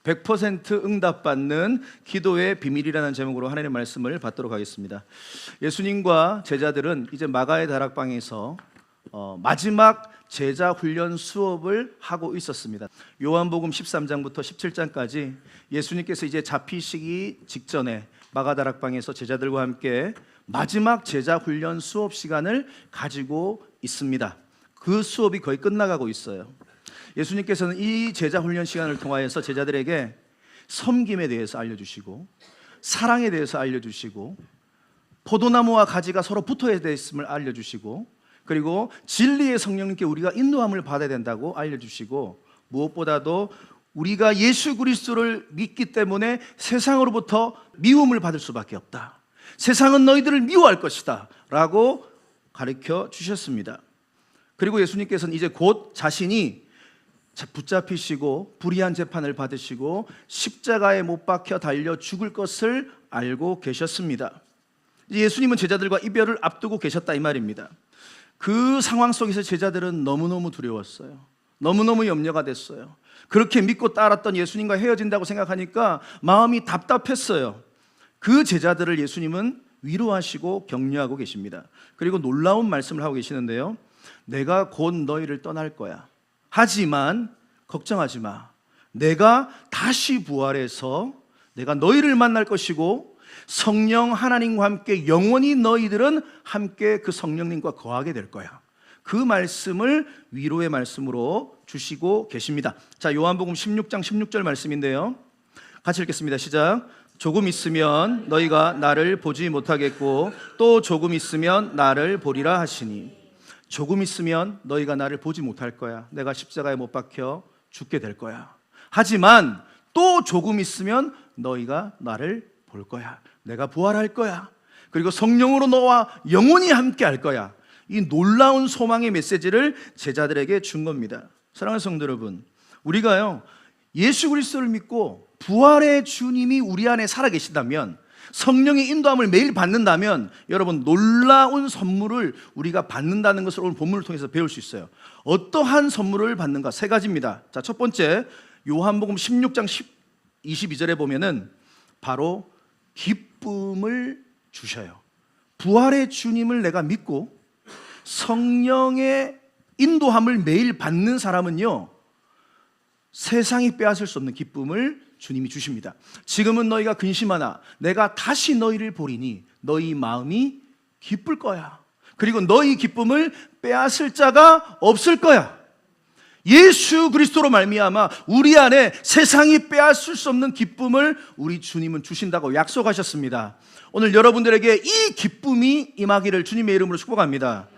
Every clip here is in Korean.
100% 응답받는 기도의 비밀이라는 제목으로 하나님의 말씀을 받도록 하겠습니다. 예수님과 제자들은 이제 마가의 다락방에서 마지막 제자 훈련 수업을 하고 있었습니다. 요한복음 13장부터 17장까지 예수님께서 이제 잡히시기 직전에 마가 다락방에서 제자들과 함께 마지막 제자 훈련 수업 시간을 가지고 있습니다. 그 수업이 거의 끝나가고 있어요. 예수님께서는 이 제자 훈련 시간을 통하여서 제자들에게 섬김에 대해서 알려주시고, 사랑에 대해서 알려주시고, 포도나무와 가지가 서로 붙어야 됐음을 알려주시고, 그리고 진리의 성령님께 우리가 인도함을 받아야 된다고 알려주시고, 무엇보다도 우리가 예수 그리스도를 믿기 때문에 세상으로부터 미움을 받을 수밖에 없다, 세상은 너희들을 미워할 것이다 라고 가르쳐 주셨습니다. 그리고 예수님께서는 이제 곧 자신이 붙잡히시고 불의한 재판을 받으시고 십자가에 못 박혀 달려 죽을 것을 알고 계셨습니다. 예수님은 제자들과 이별을 앞두고 계셨다 이 말입니다. 그 상황 속에서 제자들은 너무너무 두려웠어요. 너무너무 염려가 됐어요. 그렇게 믿고 따랐던 예수님과 헤어진다고 생각하니까 마음이 답답했어요. 그 제자들을 예수님은 위로하시고 격려하고 계십니다. 그리고 놀라운 말씀을 하고 계시는데요, 내가 곧 너희를 떠날 거야. 하지만 걱정하지 마. 내가 다시 부활해서 내가 너희를 만날 것이고 성령 하나님과 함께 영원히 너희들은 함께 그 성령님과 거하게 될 거야. 그 말씀을 위로의 말씀으로 주시고 계십니다. 자, 요한복음 16장 16절 말씀인데요, 같이 읽겠습니다. 시작. 조금 있으면 너희가 나를 보지 못하겠고 또 조금 있으면 나를 보리라 하시니, 조금 있으면 너희가 나를 보지 못할 거야. 내가 십자가에 못 박혀 죽게 될 거야. 하지만 또 조금 있으면 너희가 나를 볼 거야. 내가 부활할 거야. 그리고 성령으로 너와 영원히 함께 할 거야. 이 놀라운 소망의 메시지를 제자들에게 준 겁니다. 사랑하는 성도 여러분, 우리가요 예수 그리스도를 믿고 부활의 주님이 우리 안에 살아계신다면, 성령의 인도함을 매일 받는다면 여러분 놀라운 선물을 우리가 받는다는 것을 오늘 본문을 통해서 배울 수 있어요. 어떠한 선물을 받는가? 세 가지입니다. 자, 첫 번째, 요한복음 16장 22절에 보면은 바로 기쁨을 주셔요. 부활의 주님을 내가 믿고 성령의 인도함을 매일 받는 사람은요 세상이 빼앗을 수 없는 기쁨을 주님이 주십니다. 지금은 너희가 근심하나 내가 다시 너희를 보리니 너희 마음이 기쁠 거야. 그리고 너희 기쁨을 빼앗을 자가 없을 거야. 예수 그리스도로 말미암아 우리 안에 세상이 빼앗을 수 없는 기쁨을 우리 주님은 주신다고 약속하셨습니다. 오늘 여러분들에게 이 기쁨이 임하기를 주님의 이름으로 축복합니다.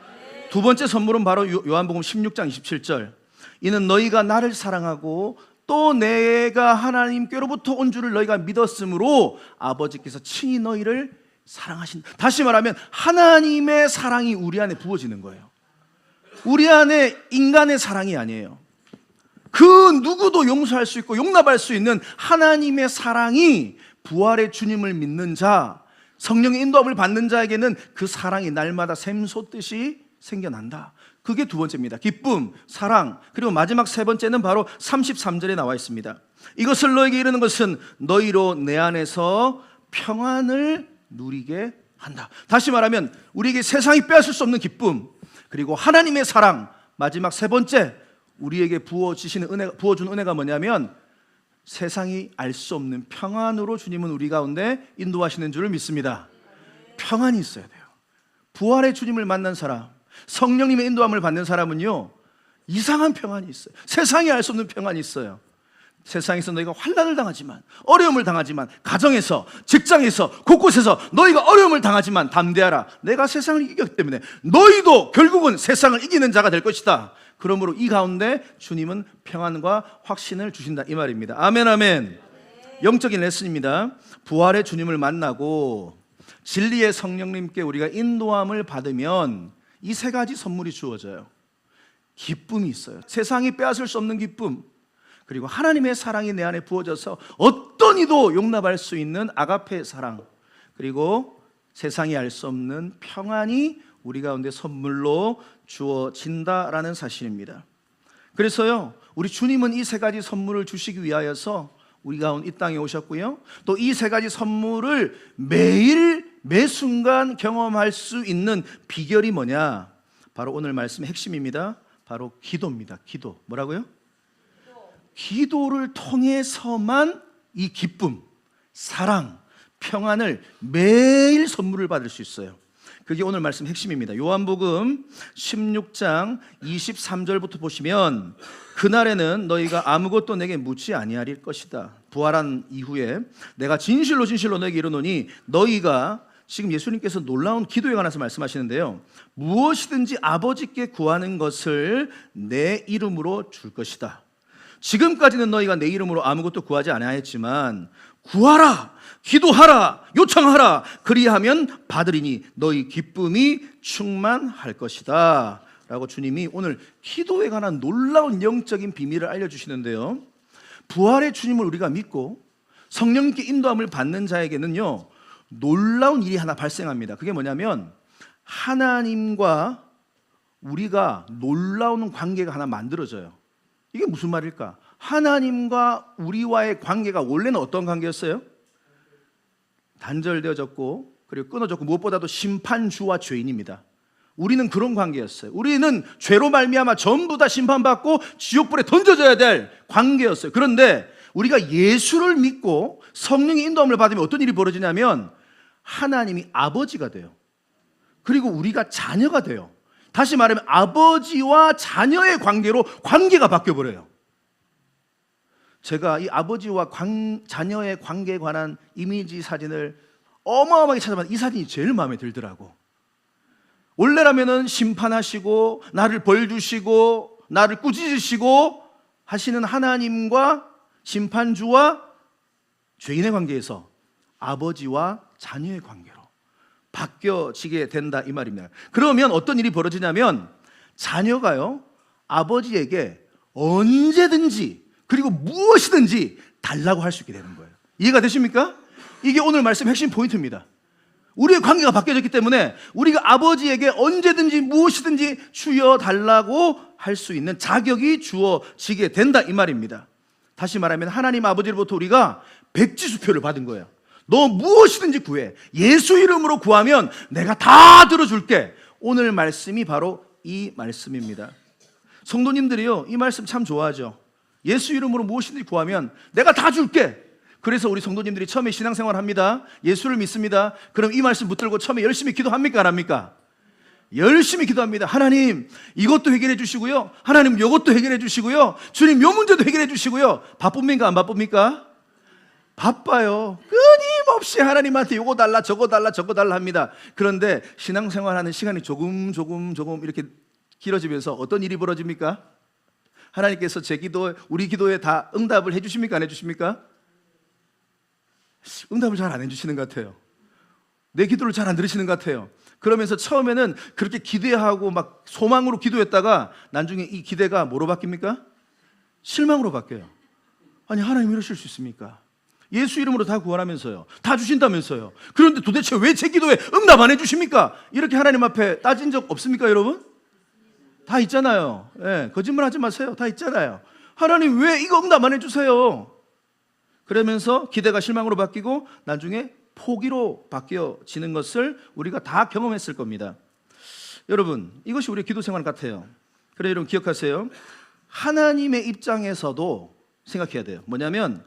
두 번째 선물은 바로 요한복음 16장 27절. 이는 너희가 나를 사랑하고 또 내가 하나님께로부터 온 줄을 너희가 믿었으므로 아버지께서 친히 너희를 사랑하신다. 다시 말하면 하나님의 사랑이 우리 안에 부어지는 거예요. 우리 안에 인간의 사랑이 아니에요. 그 누구도 용서할 수 있고 용납할 수 있는 하나님의 사랑이 부활의 주님을 믿는 자, 성령의 인도함을 받는 자에게는 그 사랑이 날마다 샘솟듯이 생겨난다. 그게 두 번째입니다. 기쁨, 사랑. 그리고 마지막 세 번째는 바로 33절에 나와 있습니다. 이것을 너에게 이르는 것은 너희로 내 안에서 평안을 누리게 한다. 다시 말하면 우리에게 세상이 빼앗을 수 없는 기쁨, 그리고 하나님의 사랑, 마지막 세 번째 우리에게 부어주는 은혜가 뭐냐면 세상이 알 수 없는 평안으로 주님은 우리 가운데 인도하시는 줄을 믿습니다. 평안이 있어야 돼요. 부활의 주님을 만난 사람, 성령님의 인도함을 받는 사람은요 이상한 평안이 있어요. 세상이 알 수 없는 평안이 있어요. 세상에서 너희가 환난을 당하지만, 어려움을 당하지만, 가정에서, 직장에서, 곳곳에서 너희가 어려움을 당하지만 담대하라. 내가 세상을 이겼기 때문에 너희도 결국은 세상을 이기는 자가 될 것이다. 그러므로 이 가운데 주님은 평안과 확신을 주신다 이 말입니다. 아멘, 아멘. 영적인 레슨입니다. 부활의 주님을 만나고 진리의 성령님께 우리가 인도함을 받으면 이 세 가지 선물이 주어져요. 기쁨이 있어요. 세상이 빼앗을 수 없는 기쁨, 그리고 하나님의 사랑이 내 안에 부어져서 어떤 이도 용납할 수 있는 아가페의 사랑, 그리고 세상이 알 수 없는 평안이 우리 가운데 선물로 주어진다라는 사실입니다. 그래서요 우리 주님은 이 세 가지 선물을 주시기 위하여서 우리 가운데 이 땅에 오셨고요. 또 이 세 가지 선물을 매일 매 순간 경험할 수 있는 비결이 뭐냐? 바로 오늘 말씀의 핵심입니다. 바로 기도입니다. 기도. 뭐라고요? 기도를 통해서만 이 기쁨, 사랑, 평안을 매일 선물을 받을 수 있어요. 그게 오늘 말씀 핵심입니다. 요한복음 16장 23절부터 보시면 그날에는 너희가 아무것도 내게 묻지 아니하릴 것이다. 부활한 이후에 내가 진실로 진실로 너에게 이르노니 너희가 지금 예수님께서 놀라운 기도에 관해서 말씀하시는데요. 무엇이든지 아버지께 구하는 것을 내 이름으로 줄 것이다. 지금까지는 너희가 내 이름으로 아무것도 구하지 아니하였지만 구하라, 기도하라, 요청하라. 그리하면 받으리니 너희 기쁨이 충만할 것이다. 라고 주님이 오늘 기도에 관한 놀라운 영적인 비밀을 알려주시는데요. 부활의 주님을 우리가 믿고 성령님께 인도함을 받는 자에게는요, 놀라운 일이 하나 발생합니다. 그게 뭐냐면 하나님과 우리가 놀라운 관계가 하나 만들어져요. 이게 무슨 말일까? 하나님과 우리와의 관계가 원래는 어떤 관계였어요? 단절되어졌고 그리고 끊어졌고 무엇보다도 심판주와 죄인입니다. 우리는 그런 관계였어요. 우리는 죄로 말미암아 전부 다 심판받고 지옥불에 던져져야 될 관계였어요. 그런데 우리가 예수를 믿고 성령의 인도함을 받으면 어떤 일이 벌어지냐면 하나님이 아버지가 돼요. 그리고 우리가 자녀가 돼요. 다시 말하면 아버지와 자녀의 관계로 관계가 바뀌어버려요. 제가 이 아버지와 자녀의 관계에 관한 이미지 사진을 어마어마하게 찾아봤는데 이 사진이 제일 마음에 들더라고. 원래라면은 심판하시고 나를 벌 주시고 나를 꾸짖으시고 하시는 하나님과 심판주와 죄인의 관계에서 아버지와 자녀의 관계로 바뀌어지게 된다 이 말입니다. 그러면 어떤 일이 벌어지냐면 자녀가요 아버지에게 언제든지 그리고 무엇이든지 달라고 할 수 있게 되는 거예요. 이해가 되십니까? 이게 오늘 말씀 핵심 포인트입니다. 우리의 관계가 바뀌어졌기 때문에 우리가 아버지에게 언제든지 무엇이든지 주여 달라고 할 수 있는 자격이 주어지게 된다 이 말입니다. 다시 말하면 하나님 아버지로부터 우리가 백지수표를 받은 거예요. 너 무엇이든지 구해. 예수 이름으로 구하면 내가 다 들어줄게. 오늘 말씀이 바로 이 말씀입니다. 성도님들이요 이 말씀 참 좋아하죠. 예수 이름으로 무엇이든지 구하면 내가 다 줄게. 그래서 우리 성도님들이 처음에 신앙생활 합니다. 예수를 믿습니다. 그럼 이 말씀 붙들고 처음에 열심히 기도합니까? 안 합니까? 열심히 기도합니다. 하나님 이것도 해결해 주시고요, 하나님 이것도 해결해 주시고요, 주님 요 문제도 해결해 주시고요. 바쁩니까? 안 바쁩니까? 바빠요. 끊임없이 하나님한테 요거 달라 저거 달라 저거 달라 합니다. 그런데 신앙생활하는 시간이 조금 이렇게 길어지면서 어떤 일이 벌어집니까? 하나님께서 제 기도에 우리 기도에 다 응답을 해주십니까? 안 해주십니까? 응답을 잘 안 해주시는 것 같아요. 내 기도를 잘 안 들으시는 것 같아요. 그러면서 처음에는 그렇게 기대하고 막 소망으로 기도했다가 나중에 이 기대가 뭐로 바뀝니까? 실망으로 바뀌어요. 아니 하나님 이러실 수 있습니까? 예수 이름으로 다 구원하면서요, 다 주신다면서요. 그런데 도대체 왜 제 기도에 응답 안 해주십니까? 이렇게 하나님 앞에 따진 적 없습니까 여러분? 다 있잖아요. 예, 거짓말 하지 마세요. 다 있잖아요. 하나님 왜 이거 응답 안 해주세요? 그러면서 기대가 실망으로 바뀌고 나중에 포기로 바뀌어지는 것을 우리가 다 경험했을 겁니다. 여러분 이것이 우리의 기도 생활 같아요. 그래 여러분 기억하세요. 하나님의 입장에서도 생각해야 돼요. 뭐냐면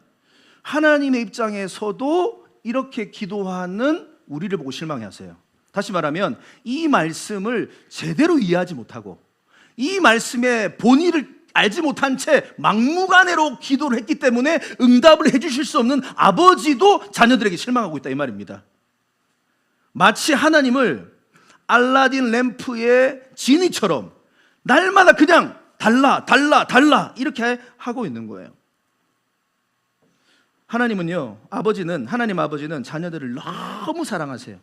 하나님의 입장에서도 이렇게 기도하는 우리를 보고 실망해하세요. 다시 말하면 이 말씀을 제대로 이해하지 못하고 이 말씀의 본의를 알지 못한 채 막무가내로 기도를 했기 때문에 응답을 해주실 수 없는 아버지도 자녀들에게 실망하고 있다 이 말입니다. 마치 하나님을 알라딘 램프의 지니처럼 날마다 그냥 달라 이렇게 하고 있는 거예요. 하나님 아버지는 자녀들을 너무 사랑하세요.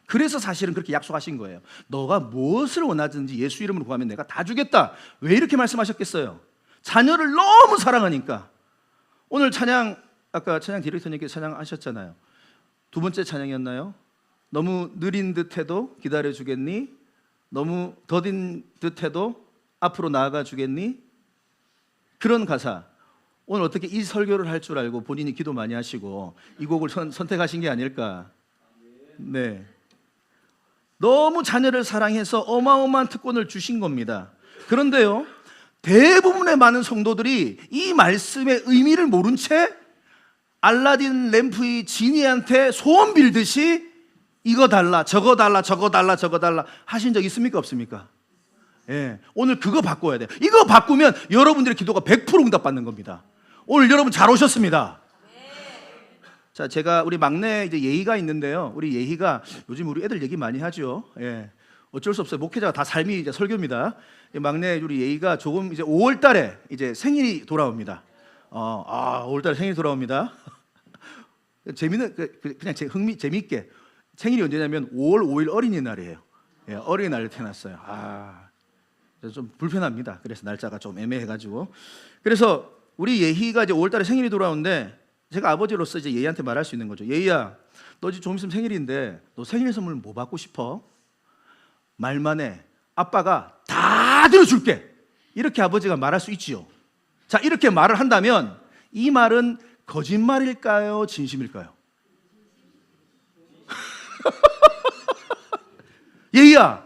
그래서 사실은 그렇게 약속하신 거예요. 너가 무엇을 원하든지 예수 이름으로 구하면 내가 다 주겠다. 왜 이렇게 말씀하셨겠어요? 자녀를 너무 사랑하니까. 오늘 아까 찬양 디렉터님께서 찬양하셨잖아요. 두 번째 찬양이었나요? 너무 느린 듯해도 기다려주겠니? 너무 더딘 듯해도 앞으로 나아가 주겠니? 그런 가사. 오늘 어떻게 이 설교를 할 줄 알고 본인이 기도 많이 하시고 이 곡을 선택하신 게 아닐까. 네, 너무 자녀를 사랑해서 어마어마한 특권을 주신 겁니다. 그런데요, 대부분의 많은 성도들이 이 말씀의 의미를 모른 채 알라딘 램프의 지니한테 소원 빌듯이 이거 달라, 저거 달라, 저거 달라, 저거 달라 하신 적 있습니까, 없습니까? 예, 오늘 그거 바꿔야 돼요. 이거 바꾸면 여러분들의 기도가 100% 응답받는 겁니다. 오늘 여러분 잘 오셨습니다. 자, 제가 우리 막내 이제 예희가 있는데요. 우리 예희가 요즘 우리 애들 얘기 많이 하죠. 예, 어쩔 수 없어요. 목회자가 다 삶이 이제 설교입니다. 막내 우리 예희가 조금 이제 5월달에 이제 생일이 돌아옵니다. 5월달에 생일이 돌아옵니다. 재미는 그냥 재미있게 생일이 언제냐면 5월 5일 어린이날이에요. 예, 어린이날에 태어났어요. 좀 불편합니다. 그래서 날짜가 좀 애매해가지고. 그래서 우리 예희가 이제 5월달에 생일이 돌아오는데 제가 아버지로서 이제 예희한테 말할 수 있는 거죠. 예희야, 너 이제 좀 있으면 생일인데 너 생일 선물 뭐 받고 싶어? 말만 해. 아빠가 다 들어줄게. 이렇게 아버지가 말할 수 있지요. 자, 이렇게 말을 한다면 이 말은 거짓말일까요? 진심일까요? 예희야,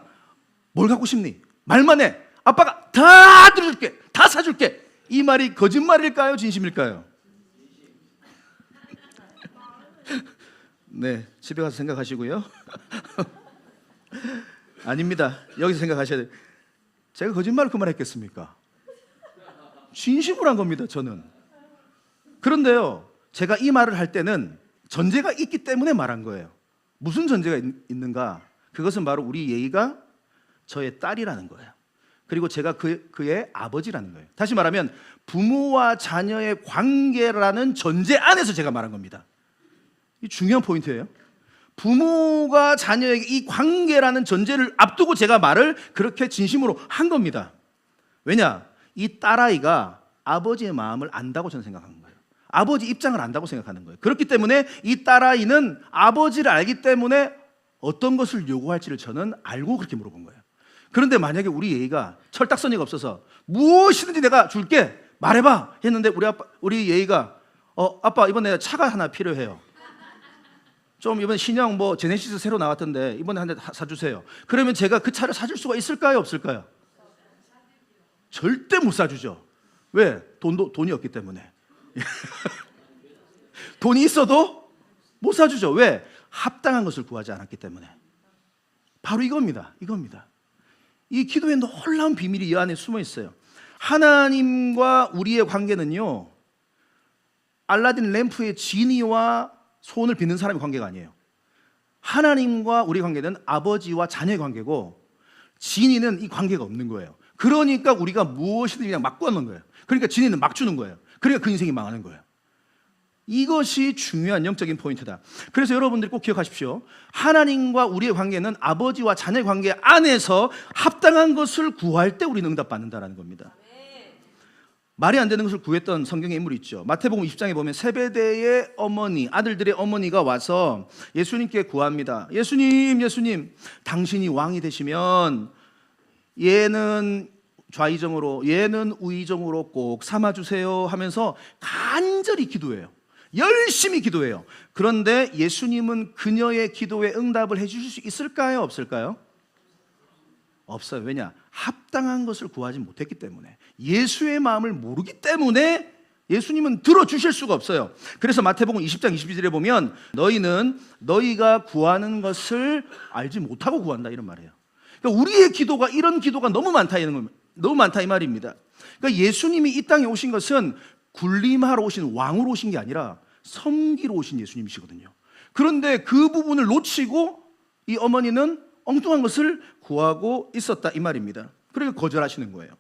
뭘 갖고 싶니? 말만 해. 아빠가 다 들어줄게. 다 사줄게. 이 말이 거짓말일까요? 진심일까요? 네, 집에 가서 생각하시고요. 아닙니다. 여기서 생각하셔야 돼요. 제가 거짓말을 그 말 했겠습니까? 진심으로 한 겁니다, 저는. 그런데요, 제가 이 말을 할 때는 전제가 있기 때문에 말한 거예요. 무슨 전제가 있는가? 그것은 바로 우리 예희가 저의 딸이라는 거예요. 그리고 제가 그의 아버지라는 거예요. 다시 말하면 부모와 자녀의 관계라는 전제 안에서 제가 말한 겁니다. 이 중요한 포인트예요. 부모가 자녀에게 이 관계라는 전제를 앞두고 제가 말을 그렇게 진심으로 한 겁니다. 왜냐? 이 딸아이가 아버지의 마음을 안다고 저는 생각하는 거예요. 아버지 입장을 안다고 생각하는 거예요. 그렇기 때문에 이 딸아이는 아버지를 알기 때문에 어떤 것을 요구할지를 저는 알고 그렇게 물어본 거예요. 그런데 만약에 우리 예희가 철딱서니가 없어서 무엇이든지 내가 줄게, 말해봐 했는데 우리 예희가 아빠 이번에 차가 하나 필요해요. 좀 이번 신형 뭐 제네시스 새로 나왔던데 이번에 한 대 사주세요. 그러면 제가 그 차를 사줄 수가 있을까요, 없을까요? 절대 못 사주죠. 왜? 돈이 없기 때문에. 돈이 있어도 못 사주죠. 왜? 합당한 것을 구하지 않았기 때문에. 바로 이겁니다. 이 기도에 놀라운 비밀이 이 안에 숨어 있어요. 하나님과 우리의 관계는요, 알라딘 램프의 지니와 소원을 빚는 사람의 관계가 아니에요. 하나님과 우리 관계는 아버지와 자녀의 관계고, 지니는 이 관계가 없는 거예요. 그러니까 우리가 무엇이든 그냥 막 구하는 거예요. 그러니까 지니는 막 주는 거예요. 그러니까 그 인생이 망하는 거예요. 이것이 중요한 영적인 포인트다. 그래서 여러분들이 꼭 기억하십시오. 하나님과 우리의 관계는 아버지와 자녀의 관계 안에서 합당한 것을 구할 때 우리는 응답받는다는 겁니다. 말이 안 되는 것을 구했던 성경의 인물이 있죠. 마태복음 20장에 보면 세베대의 어머니, 아들들의 어머니가 와서 예수님께 구합니다. 예수님, 당신이 왕이 되시면 얘는 좌의정으로, 얘는 우의정으로 꼭 삼아주세요 하면서 간절히 기도해요. 열심히 기도해요. 그런데 예수님은 그녀의 기도에 응답을 해주실 수 있을까요, 없을까요? 없어요. 왜냐? 합당한 것을 구하지 못했기 때문에, 예수의 마음을 모르기 때문에 예수님은 들어주실 수가 없어요. 그래서 마태복음 20장 22절에 보면 너희는 너희가 구하는 것을 알지 못하고 구한다, 이런 말이에요. 그러니까 우리의 기도가 이런 기도가 너무 많다 이 말입니다. 그러니까 예수님이 이 땅에 오신 것은 군림하러 오신 왕으로 오신 게 아니라 섬기러 오신 예수님이시거든요. 그런데 그 부분을 놓치고 이 어머니는 엉뚱한 것을 구하고 있었다, 이 말입니다. 그러니까 거절하시는 거예요.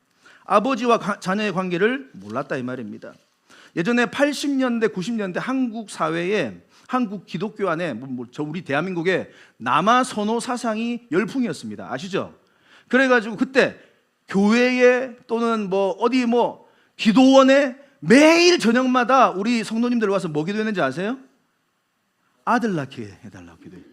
아버지와 자녀의 관계를 몰랐다, 이 말입니다. 예전에 80년대, 90년대 한국 사회에, 한국 기독교 안에, 우리 대한민국에 남아선호 사상이 열풍이었습니다. 아시죠? 그래가지고 그때 교회에 또는 어디 기도원에 매일 저녁마다 우리 성도님들 와서 뭐 기도했는지 아세요? 아들 낳게 해달라고 기도해요.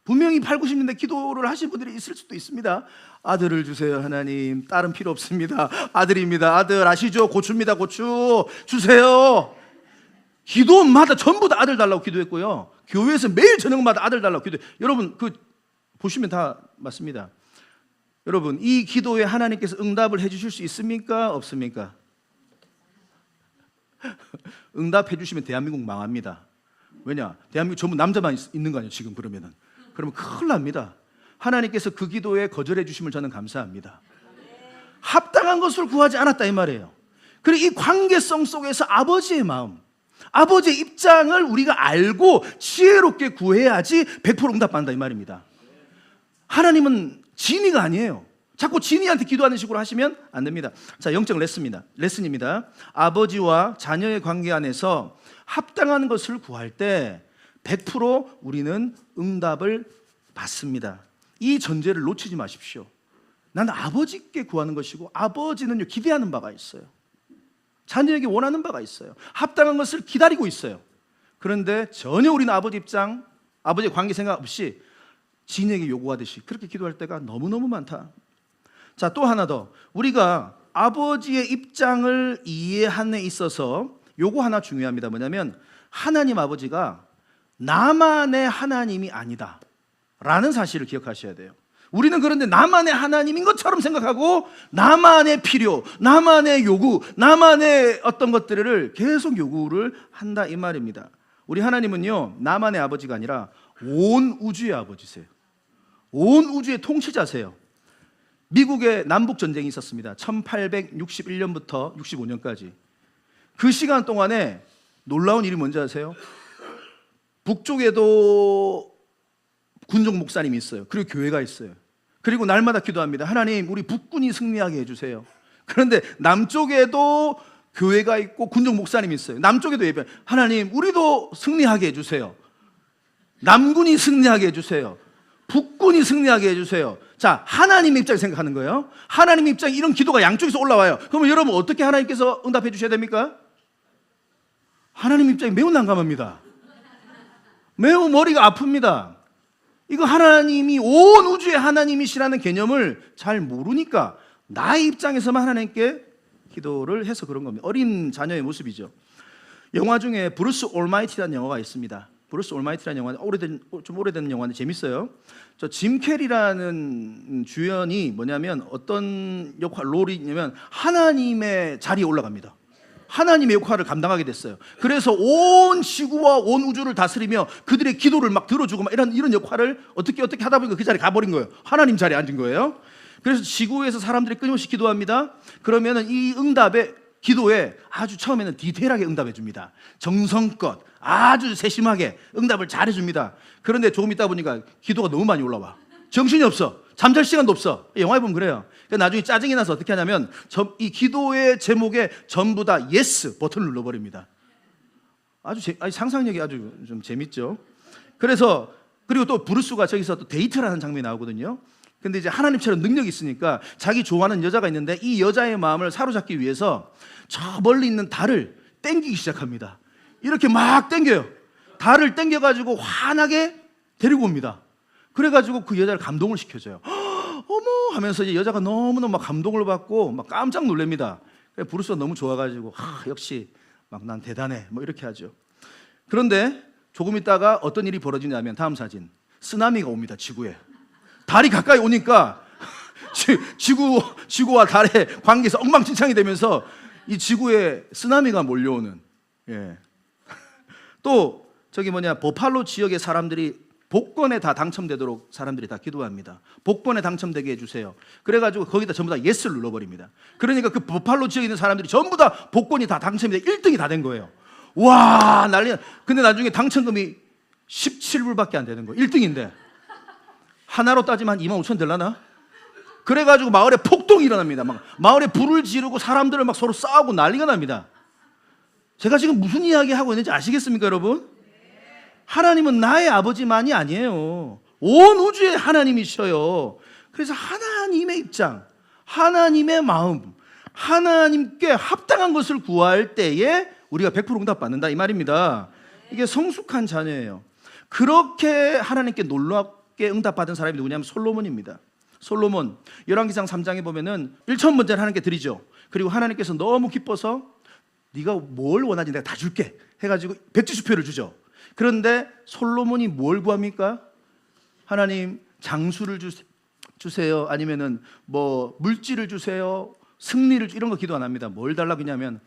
분명히 8, 90년대 기도를 하신 분들이 있을 수도 있습니다. 아들을 주세요 하나님. 딸은 필요 없습니다. 아들입니다. 아들 아시죠? 고추입니다. 고추 주세요. 기도마다 전부 다 아들 달라고 기도했고요. 교회에서 매일 저녁마다 아들 달라고 기도해요. 여러분 보시면 다 맞습니다. 여러분 이 기도에 하나님께서 응답을 해주실 수 있습니까? 없습니까? 응답해 주시면 대한민국 망합니다. 왜냐? 대한민국 전부 남자만 있는 거 아니에요 지금. 그러면 큰일 납니다. 하나님께서 그 기도에 거절해 주심을 저는 감사합니다. 합당한 것을 구하지 않았다 이 말이에요. 그리고 이 관계성 속에서 아버지의 마음, 아버지의 입장을 우리가 알고 지혜롭게 구해야지 100% 응답받는다 이 말입니다. 하나님은 진이가 아니에요. 자꾸 진이한테 기도하는 식으로 하시면 안 됩니다. 자, 영적 레슨입니다. 아버지와 자녀의 관계 안에서 합당한 것을 구할 때 100% 우리는 응답을 받습니다. 이 전제를 놓치지 마십시오. 나는 아버지께 구하는 것이고 아버지는요 기대하는 바가 있어요. 자녀에게 원하는 바가 있어요. 합당한 것을 기다리고 있어요. 그런데 전혀 우리는 아버지 입장, 아버지의 관계 생각 없이 진에게 요구하듯이 그렇게 기도할 때가 너무너무 많다. 자, 또 하나 더. 우리가 아버지의 입장을 이해하는 데 있어서 요거 하나 중요합니다. 뭐냐면 하나님 아버지가 나만의 하나님이 아니다 라는 사실을 기억하셔야 돼요. 우리는 그런데 나만의 하나님인 것처럼 생각하고 나만의 필요, 나만의 요구, 나만의 어떤 것들을 계속 요구를 한다 이 말입니다. 우리 하나님은요 나만의 아버지가 아니라 온 우주의 아버지세요. 온 우주의 통치자세요. 미국의 남북전쟁이 있었습니다. 1861년부터 65년까지. 그 시간 동안에 놀라운 일이 뭔지 아세요? 북쪽에도 군종 목사님이 있어요. 그리고 교회가 있어요. 그리고 날마다 기도합니다. 하나님 우리 북군이 승리하게 해주세요. 그런데 남쪽에도 교회가 있고 군종 목사님이 있어요. 남쪽에도 예배. 하나님 우리도 승리하게 해주세요. 남군이 승리하게 해주세요. 북군이 승리하게 해주세요. 자, 하나님의 입장에서 생각하는 거예요. 하나님의 입장에 이런 기도가 양쪽에서 올라와요. 그러면 여러분 어떻게 하나님께서 응답해 주셔야 됩니까? 하나님 입장이 매우 난감합니다. 매우 머리가 아픕니다. 이거 하나님이 온 우주의 하나님이시라는 개념을 잘 모르니까 나의 입장에서만 하나님께 기도를 해서 그런 겁니다. 어린 자녀의 모습이죠. 영화 중에 브루스 올마이티라는 영화가 있습니다. 브루스 올마이티라는 영화, 좀 오래된 영화인데 재밌어요. 저 짐 캐리라는 주연이 뭐냐면 어떤 롤이냐면 하나님의 자리에 올라갑니다. 하나님의 역할을 감당하게 됐어요. 그래서 온 지구와 온 우주를 다스리며 그들의 기도를 막 들어주고 막 이런 역할을 어떻게 하다 보니까 그 자리에 가버린 거예요. 하나님 자리에 앉은 거예요. 그래서 지구에서 사람들이 끊임없이 기도합니다. 그러면은 이 응답에 기도에 아주 처음에는 디테일하게 응답해 줍니다. 정성껏 아주 세심하게 응답을 잘해 줍니다. 그런데 조금 있다 보니까 기도가 너무 많이 올라와. 정신이 없어. 잠잘 시간도 없어. 영화에 보면 그래요. 그러니까 나중에 짜증이 나서 어떻게 하냐면 이 기도의 제목에 전부 다 yes 버튼을 눌러버립니다. 아주 상상력이 아주 좀 재밌죠. 그래서 그리고 또 브루스가 저기서 또 데이트라는 장면이 나오거든요. 근데 이제 하나님처럼 능력이 있으니까 자기 좋아하는 여자가 있는데 이 여자의 마음을 사로잡기 위해서 저 멀리 있는 달을 땡기기 시작합니다. 이렇게 막 땡겨요. 달을 땡겨가지고 환하게 데리고 옵니다. 그래가지고 그 여자를 감동을 시켜줘요. 어머 하면서 이제 여자가 너무너무 막 감동을 받고 막 깜짝 놀랍니다. 브루스가 너무 좋아가지고 역시 막 난 대단해 뭐 이렇게 하죠. 그런데 조금 있다가 어떤 일이 벌어지냐면 다음 사진, 쓰나미가 옵니다. 지구에. 달이 가까이 오니까 지구와 달의 관계에서 엉망진창이 되면서 이 지구에 쓰나미가 몰려오는. 또 저기 버팔로 지역의 사람들이 복권에 다 당첨되도록 사람들이 다 기도합니다. 복권에 당첨되게 해주세요. 그래가지고 거기다 전부 다 예스를 눌러버립니다. 그러니까 그 버팔로 지역에 있는 사람들이 전부 다 복권이 다 당첨이 돼 1등이 다 된 거예요. 와 난리. 근데 나중에 당첨금이 17불밖에 안 되는 거예요. 1등인데 하나로 따지면 한 25,000 될라나? 그래가지고 마을에 폭동이 일어납니다. 막 마을에 불을 지르고 사람들을 막 서로 싸우고 난리가 납니다. 제가 지금 무슨 이야기 하고 있는지 아시겠습니까, 여러분? 하나님은 나의 아버지만이 아니에요. 온 우주의 하나님이셔요. 그래서 하나님의 입장, 하나님의 마음, 하나님께 합당한 것을 구할 때에 우리가 100% 응답받는다 이 말입니다. 이게 성숙한 자녀예요. 그렇게 하나님께 놀랍게 응답받은 사람이 누구냐면 솔로몬입니다. 솔로몬 열왕기상 3장에 보면은 1,000번째는 하나님께 드리죠. 그리고 하나님께서 너무 기뻐서 네가 뭘 원하지 내가 다 줄게 해가지고 백지수표를 주죠. 그런데 솔로몬이 뭘 구합니까? 하나님 장수를 주세요. 아니면은 뭐 물질을 주세요. 승리를 이런 거 기도 안 합니다. 뭘 달라고 하냐면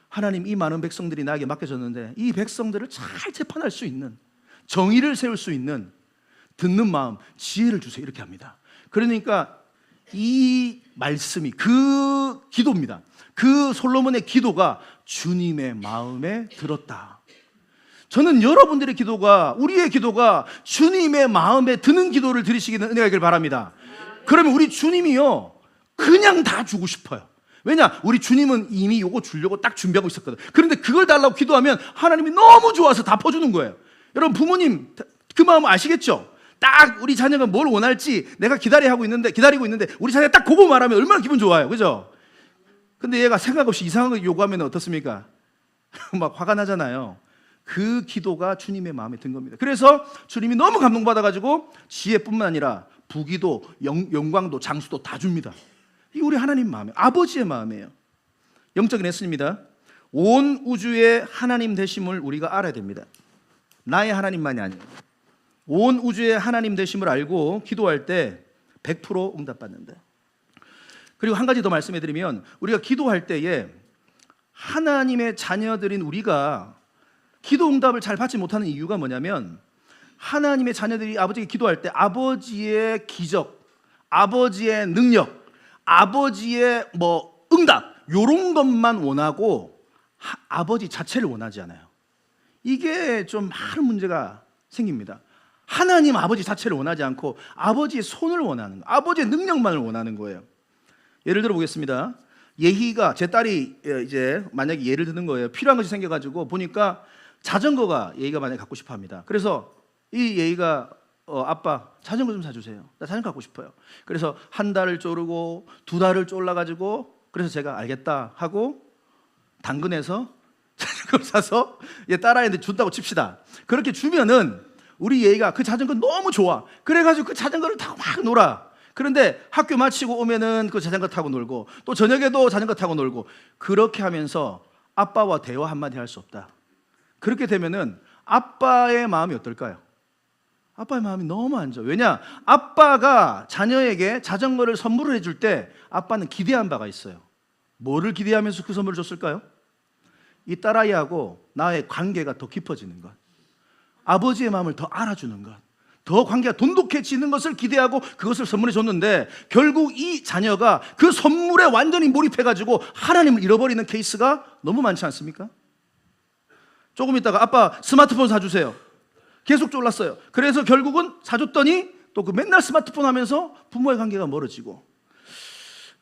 하나님 이 많은 백성들이 나에게 맡겨졌는데 이 백성들을 잘 재판할 수 있는 정의를 세울 수 있는 듣는 마음, 지혜를 주세요. 이렇게 합니다. 그러니까 이 말씀이 그 기도입니다. 그 솔로몬의 기도가 주님의 마음에 들었다. 저는 여러분들의 기도가, 우리의 기도가 주님의 마음에 드는 기도를 드리시기는 은혜가 있길 바랍니다. 그러면 우리 주님이요 그냥 다 주고 싶어요. 왜냐? 우리 주님은 이미 요거 주려고 딱 준비하고 있었거든. 그런데 그걸 달라고 기도하면 하나님이 너무 좋아서 다 퍼주는 거예요. 여러분 부모님 그 마음 아시겠죠? 딱 우리 자녀가 뭘 원할지 내가 기다리고 있는데 우리 자녀가 딱 그거 말하면 얼마나 기분 좋아요. 그죠? 근데 얘가 생각 없이 이상한 거 요구하면 어떻습니까? 막 화가 나잖아요. 그 기도가 주님의 마음에 든 겁니다. 그래서 주님이 너무 감동받아가지고 지혜뿐만 아니라 부귀도 영광도 장수도 다 줍니다. 이게 우리 하나님 마음이에요. 아버지의 마음이에요. 영적인 레슨입니다. 온 우주의 하나님 되심을 우리가 알아야 됩니다. 나의 하나님만이 아니에요. 온 우주의 하나님 되심을 알고 기도할 때 100% 응답받는다. 그리고 한 가지 더 말씀해 드리면 우리가 기도할 때에 하나님의 자녀들인 우리가 기도 응답을 잘 받지 못하는 이유가 뭐냐면 하나님의 자녀들이 아버지에게 기도할 때 아버지의 기적, 아버지의 능력, 아버지의 뭐 응답 이런 것만 원하고 아버지 자체를 원하지 않아요. 이게 좀 많은 문제가 생깁니다. 하나님 아버지 자체를 원하지 않고 아버지의 손을 원하는 거예요. 아버지의 능력만을 원하는 거예요. 예를 들어 보겠습니다. 예희가 제 딸이 이제 만약에 예를 드는 거예요. 필요한 것이 생겨가지고 보니까 자전거가 예희가 만약에 갖고 싶어 합니다. 그래서 이 예희가 아빠 자전거 좀 사주세요. 나 자전거 갖고 싶어요. 그래서 한 달을 쪼르고 두 달을 쫄라가지고 그래서 제가 알겠다 하고 당근에서 자전거를 사서 얘 딸아이한테 준다고 칩시다. 그렇게 주면은 우리 예희가 그 자전거 너무 좋아. 그래가지고 그 자전거를 타고 막 놀아. 그런데 학교 마치고 오면은 그 자전거 타고 놀고 또 저녁에도 자전거 타고 놀고 그렇게 하면서 아빠와 대화 한마디 할 수 없다. 그렇게 되면은 아빠의 마음이 어떨까요? 아빠의 마음이 너무 안 좋아. 왜냐? 아빠가 자녀에게 자전거를 선물을 해줄 때 아빠는 기대한 바가 있어요. 뭐를 기대하면서 그 선물을 줬을까요? 이 딸아이하고 나의 관계가 더 깊어지는 것, 아버지의 마음을 더 알아주는 것, 더 관계가 돈독해지는 것을 기대하고 그것을 선물해 줬는데 결국 이 자녀가 그 선물에 완전히 몰입해가지고 하나님을 잃어버리는 케이스가 너무 많지 않습니까? 조금 있다가 아빠 스마트폰 사주세요. 계속 졸랐어요. 그래서 결국은 사줬더니 또 그 맨날 스마트폰 하면서 부모의 관계가 멀어지고.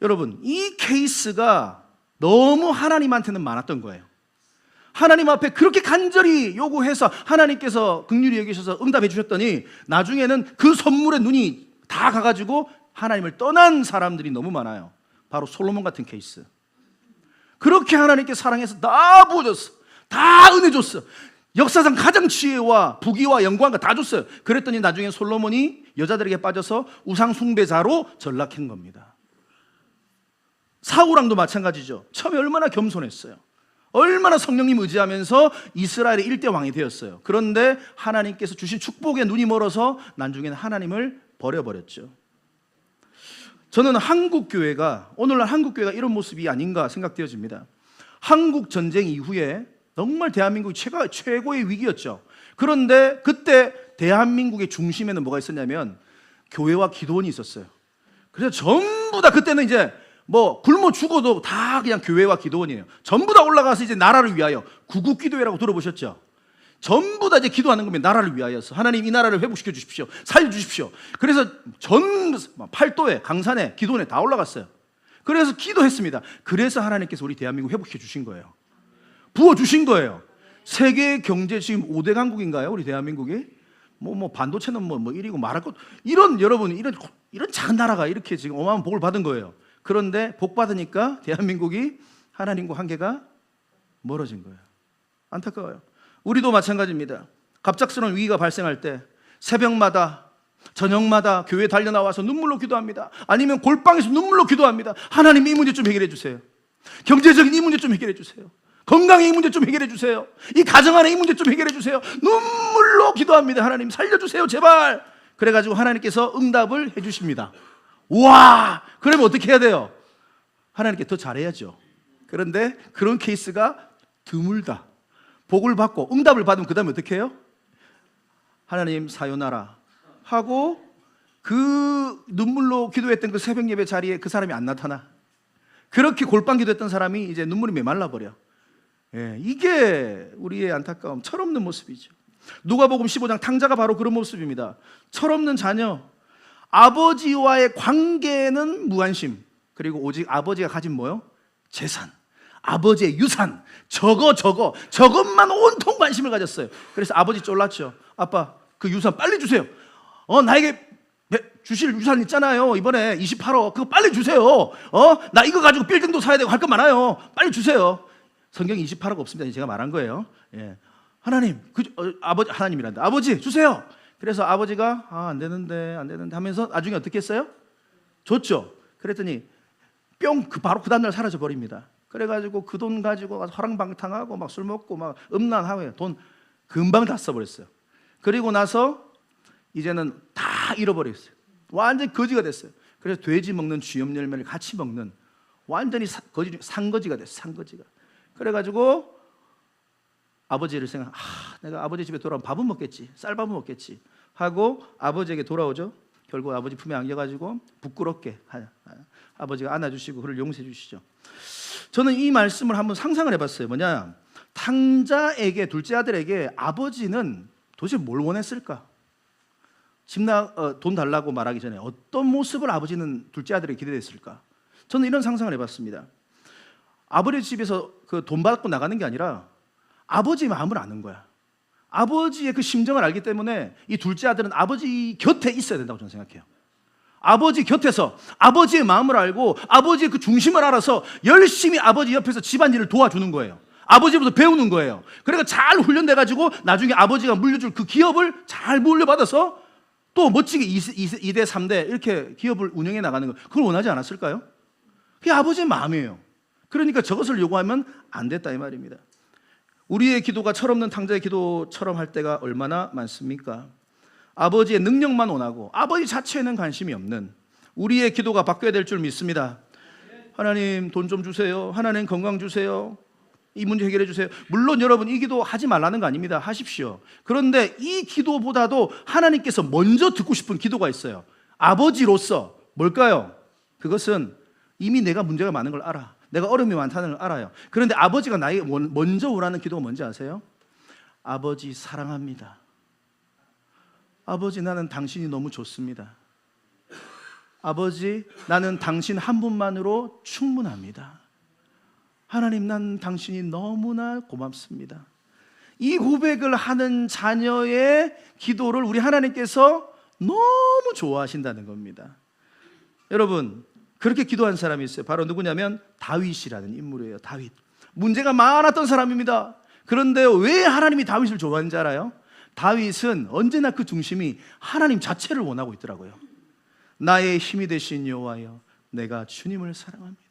여러분 이 케이스가 너무 하나님한테는 많았던 거예요. 하나님 앞에 그렇게 간절히 요구해서 하나님께서 긍휼히 여기셔서 응답해 주셨더니 나중에는 그 선물에 눈이 다 가가지고 하나님을 떠난 사람들이 너무 많아요. 바로 솔로몬 같은 케이스. 그렇게 하나님께 사랑해서 다 부어줬어. 다 은혜 줬어. 역사상 가장 지혜와 부귀와 영광과 다 줬어요. 그랬더니 나중에 솔로몬이 여자들에게 빠져서 우상 숭배자로 전락한 겁니다. 사울왕도 마찬가지죠. 처음에 얼마나 겸손했어요. 얼마나 성령님 의지하면서 이스라엘의 일대 왕이 되었어요. 그런데 하나님께서 주신 축복에 눈이 멀어서 나중에는 하나님을 버려버렸죠. 저는 한국교회가 오늘날 한국교회가 이런 모습이 아닌가 생각되어집니다. 한국 전쟁 이후에 정말 대한민국이 최고의 위기였죠. 그런데 그때 대한민국의 중심에는 뭐가 있었냐면 교회와 기도원이 있었어요. 그래서 전부 다 그때는 이제 뭐 굶어 죽어도 다 그냥 교회와 기도원이에요. 전부 다 올라가서 이제 나라를 위하여 구국기도회라고 들어보셨죠? 전부 다 이제 기도하는 겁니다. 나라를 위하여서 하나님 이 나라를 회복시켜 주십시오. 살려주십시오. 그래서 전 팔도에 강산에 기도원에 다 올라갔어요. 그래서 기도했습니다. 그래서 하나님께서 우리 대한민국 회복시켜 주신 거예요. 부어주신 거예요. 세계 경제 지금 5대 강국인가요? 우리 대한민국이? 뭐 반도체는 뭐 1위고 말할 것 이런 여러분 이런 작은 나라가 이렇게 지금 어마어마한 복을 받은 거예요. 그런데 복 받으니까 대한민국이 하나님과 관계가 멀어진 거예요. 안타까워요. 우리도 마찬가지입니다. 갑작스러운 위기가 발생할 때 새벽마다 저녁마다 교회 달려 나와서 눈물로 기도합니다. 아니면 골방에서 눈물로 기도합니다. 하나님, 이 문제 좀 해결해 주세요. 경제적인 이 문제 좀 해결해 주세요. 건강의 이 문제 좀 해결해 주세요. 이 가정 안의 이 문제 좀 해결해 주세요. 눈물로 기도합니다. 하나님 살려주세요 제발. 그래가지고 하나님께서 응답을 해주십니다. 와, 그러면 어떻게 해야 돼요? 하나님께 더 잘해야죠. 그런데 그런 케이스가 드물다. 복을 받고 응답을 받으면 그 다음에 어떻게 해요? 하나님 사요나라 하고 그 눈물로 기도했던 그 새벽 예배 자리에 그 사람이 안 나타나. 그렇게 골방 기도했던 사람이 이제 눈물이 메말라버려. 예, 이게 우리의 안타까움, 철없는 모습이죠. 누가복음 15장 탕자가 바로 그런 모습입니다. 철없는 자녀, 아버지와의 관계는 무관심, 그리고 오직 아버지가 가진 뭐요? 재산, 아버지의 유산, 저것만 온통 관심을 가졌어요. 그래서 아버지 쫄랐죠. 아빠, 그 유산 빨리 주세요. 나에게 주실 유산 있잖아요. 이번에 28억 그거 빨리 주세요. 나 이거 가지고 빌딩도 사야 되고 할 거 많아요. 빨리 주세요. 성경에 28억 없습니다. 제가 말한 거예요. 예. 하나님, 아버지, 하나님이란다. 아버지 주세요. 그래서 아버지가 안 되는데 하면서 나중에 어떻게 했어요? 줬죠. 그랬더니 뿅, 바로 그 다음날 사라져 버립니다. 그래가지고 그 돈 가지고 허랑방탕하고 막 술 먹고 막 음란하고 돈 금방 다 써버렸어요. 그리고 나서 이제는 다 잃어버렸어요. 완전히 거지가 됐어요. 그래서 돼지 먹는 쥐염 열매를 같이 먹는 완전히 상거지가 됐어요. 상거지가. 그래가지고 아버지를 내가 아버지 집에 돌아오면 밥은 먹겠지, 쌀밥은 먹겠지 하고 아버지에게 돌아오죠. 결국 아버지 품에 안겨가지고 부끄럽게 아버지가 안아주시고 그를 용서해 주시죠. 저는 이 말씀을 한번 상상을 해봤어요. 뭐냐, 탕자에게, 둘째 아들에게 아버지는 도대체 뭘 원했을까? 돈 달라고 말하기 전에 어떤 모습을 아버지는 둘째 아들에게 기대했을까? 저는 이런 상상을 해봤습니다. 아버지 집에서 그 돈 받고 나가는 게 아니라 아버지의 마음을 아는 거야. 아버지의 그 심정을 알기 때문에 이 둘째 아들은 아버지 곁에 있어야 된다고 저는 생각해요. 아버지 곁에서 아버지의 마음을 알고 아버지의 그 중심을 알아서 열심히 아버지 옆에서 집안일을 도와주는 거예요. 아버지부터 배우는 거예요. 그러니까 잘 훈련돼가지고 나중에 아버지가 물려줄 그 기업을 잘 물려받아서 또 멋지게 2대 3대 이렇게 기업을 운영해 나가는 거, 그걸 원하지 않았을까요? 그게 아버지의 마음이에요. 그러니까 저것을 요구하면 안 됐다 이 말입니다. 우리의 기도가 철없는 탕자의 기도처럼 할 때가 얼마나 많습니까? 아버지의 능력만 원하고 아버지 자체에는 관심이 없는 우리의 기도가 바뀌어야 될 줄 믿습니다. 하나님 돈 좀 주세요. 하나님 건강 주세요. 이 문제 해결해 주세요. 물론 여러분 이 기도 하지 말라는 거 아닙니다. 하십시오. 그런데 이 기도보다도 하나님께서 먼저 듣고 싶은 기도가 있어요. 아버지로서 뭘까요? 그것은 이미 내가 문제가 많은 걸 알아. 내가 어려움이 많다는 걸 알아요. 그런데 아버지가 나에게 먼저 오라는 기도가 뭔지 아세요? 아버지 사랑합니다. 아버지 나는 당신이 너무 좋습니다. 아버지 나는 당신 한 분만으로 충분합니다. 하나님 난 당신이 너무나 고맙습니다. 이 고백을 하는 자녀의 기도를 우리 하나님께서 너무 좋아하신다는 겁니다. 여러분 그렇게 기도한 사람이 있어요. 바로 누구냐면 다윗이라는 인물이에요. 다윗. 문제가 많았던 사람입니다. 그런데 왜 하나님이 다윗을 좋아하는지 알아요? 다윗은 언제나 그 중심이 하나님 자체를 원하고 있더라고요. 나의 힘이 되신 여호와여, 내가 주님을 사랑합니다.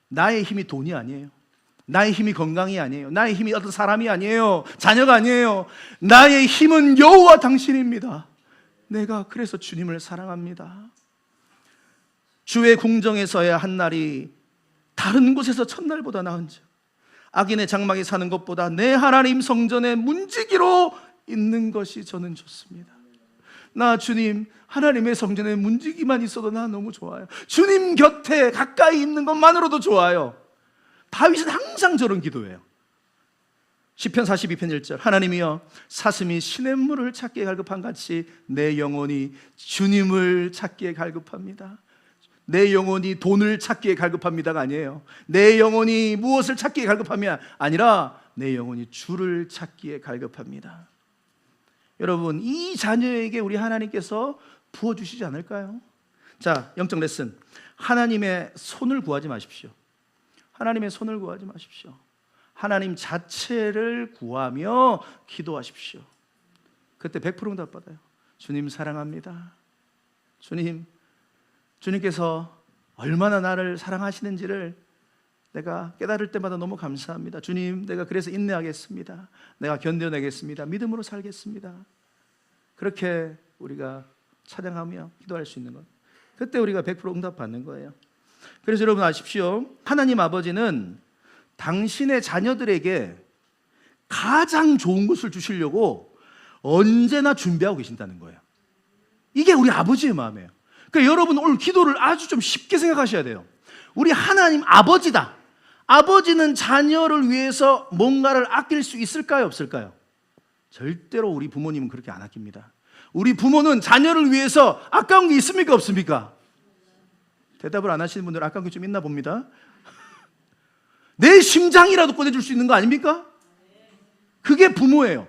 나의 힘이 돈이 아니에요. 나의 힘이 건강이 아니에요. 나의 힘이 어떤 사람이 아니에요. 자녀가 아니에요. 나의 힘은 여호와 당신입니다. 내가 그래서 주님을 사랑합니다. 주의 궁정에서야 한 날이 다른 곳에서 첫날보다 나은즉 악인의 장막에 사는 것보다 내 하나님 성전에 문지기로 있는 것이 저는 좋습니다. 나 주님 하나님의 성전에 문지기만 있어도 나 너무 좋아요. 주님 곁에 가까이 있는 것만으로도 좋아요. 다윗은 항상 저런 기도예요. 시편 42편 1절 하나님이여 사슴이 시냇물을 찾기에 갈급한 같이 내 영혼이 주님을 찾기에 갈급합니다. 내 영혼이 돈을 찾기에 갈급합니다가 아니에요. 내 영혼이 무엇을 찾기에 갈급함이 아니라 내 영혼이 주를 찾기에 갈급합니다. 여러분 이 자녀에게 우리 하나님께서 부어주시지 않을까요? 자, 영적 레슨. 하나님의 손을 구하지 마십시오. 하나님의 손을 구하지 마십시오. 하나님 자체를 구하며 기도하십시오. 그때 100% 응답 받아요. 주님 사랑합니다. 주님께서 얼마나 나를 사랑하시는지를 내가 깨달을 때마다 너무 감사합니다. 주님, 내가 그래서 인내하겠습니다. 내가 견뎌내겠습니다. 믿음으로 살겠습니다. 그렇게 우리가 찬양하며 기도할 수 있는 것, 그때 우리가 100% 응답 받는 거예요. 그래서 여러분 아십시오, 하나님 아버지는 당신의 자녀들에게 가장 좋은 것을 주시려고 언제나 준비하고 계신다는 거예요. 이게 우리 아버지의 마음이에요. 그러니까 여러분 오늘 기도를 아주 좀 쉽게 생각하셔야 돼요. 우리 하나님 아버지다. 아버지는 자녀를 위해서 뭔가를 아낄 수 있을까요, 없을까요? 절대로 우리 부모님은 그렇게 안 아낍니다. 우리 부모는 자녀를 위해서 아까운 게 있습니까, 없습니까? 대답을 안 하시는 분들 아까운 게 좀 있나 봅니다. 내 심장이라도 꺼내줄 수 있는 거 아닙니까? 그게 부모예요.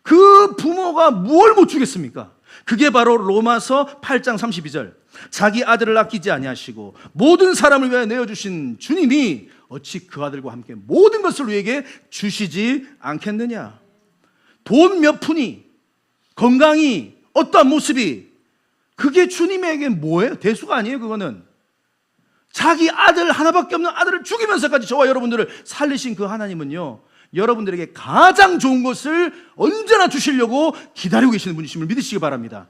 그 부모가 뭘 못 주겠습니까? 그게 바로 로마서 8장 32절. 자기 아들을 아끼지 아니하시고 모든 사람을 위하여 내어주신 주님이 어찌 그 아들과 함께 모든 것을 우리에게 주시지 않겠느냐. 돈 몇 푼이, 건강이, 어떠한 모습이, 그게 주님에게 뭐예요? 대수가 아니에요. 그거는 자기 아들 하나밖에 없는 아들을 죽이면서까지 저와 여러분들을 살리신 그 하나님은요, 여러분들에게 가장 좋은 것을 언제나 주시려고 기다리고 계시는 분이심을 믿으시기 바랍니다.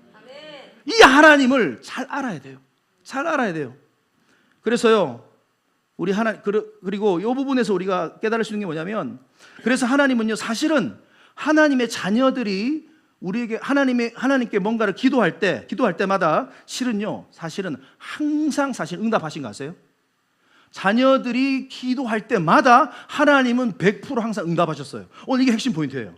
이 하나님을 잘 알아야 돼요. 잘 알아야 돼요. 그래서요, 우리 그리고 이 부분에서 우리가 깨달을 수 있는 게 뭐냐면, 그래서 하나님은요, 사실은 하나님의 자녀들이 우리에게 하나님께 뭔가를 기도할 때마다 사실은 항상 응답하신 거 아세요? 자녀들이 기도할 때마다 하나님은 100% 항상 응답하셨어요. 오늘 이게 핵심 포인트예요.